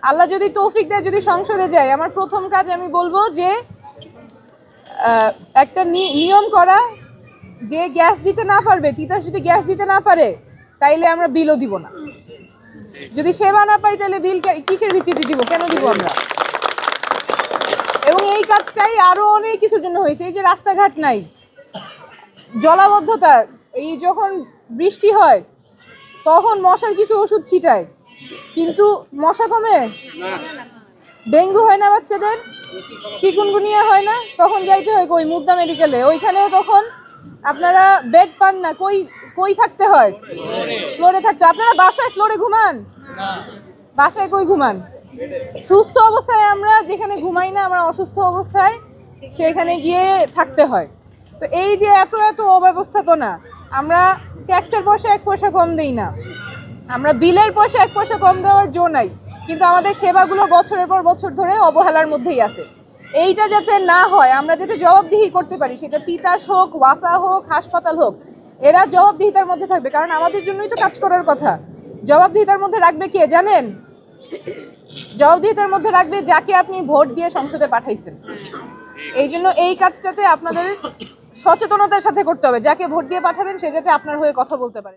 আল্লাহ যদি তৌফিক দেয়, যদি সংসদে যায়, আমার প্রথম কাজ আমি বলবো যে একটা নিয়ম করা, যে গ্যাস দিতে না পারবে, তিতাস যদি গ্যাস দিতে না পারে, তাইলে আমরা বিলও দিব না। যদি সেবা না পাই তাহলে বিল কিসের ভিত্তিতে দিব, কেন দিব আমরা? এবং এই কাজটাই আরো অনেক কিছুর জন্য হয়েছে। এই যে রাস্তাঘাট নাই, জলাবদ্ধতা, এই যখন বৃষ্টি হয় তখন মশার কিছু ওষুধ ছিটায়, কিন্তু মশা কমে? ডেঙ্গু হয় না বাচ্চাদের, চিকুনগুনিয়া হয় না, তখন যাইতে হয় কই? মুগদা মেডিকেলে। ওইখানেও তখন আপনারা বেড পান না, কই কই থাকতে হয়? ফ্লোরে থাকতে। আপনারা বাসায় ফ্লোরে ঘুমান? বাসায় কই ঘুমান? সুস্থ অবস্থায় আমরা যেখানে ঘুমাই না, আমরা অসুস্থ অবস্থায় সেখানে গিয়ে থাকতে হয়। তো এই যে এত এত অব্যবস্থাপনা, আমরা ট্যাক্সের পয়সা 1 পয়সা কম দেই না, আমরা বিলের পয়সা 1 পয়সা কম দেওয়ার জো নাই, কিন্তু আমাদের সেবাগুলো বছরের পর বছর ধরে অবহেলার মধ্যেই আছে। এইটা যাতে না হয়, আমরা যাতে জবাবদিহি করতে পারি, সেটা তিতাস হোক, ওয়াসা হোক, হাসপাতাল হোক, এরা জবাবদিহিতার মধ্যে থাকবে। কারণ আমাদের জন্যই তো কাজ করার কথা। জবাবদিহিতার মধ্যে রাখবে কে জানেন? জবাবদিহিতার মধ্যে রাখবে যাকে আপনি ভোট দিয়ে সংসদে পাঠাইছেন। এই জন্য এই কাজটাতে আপনাদের সচেতনতার সাথে করতে হবে। যাকে ভোট দিয়ে পাঠাবেন সে যাতে আপনার হয়ে কথা বলতে পারে।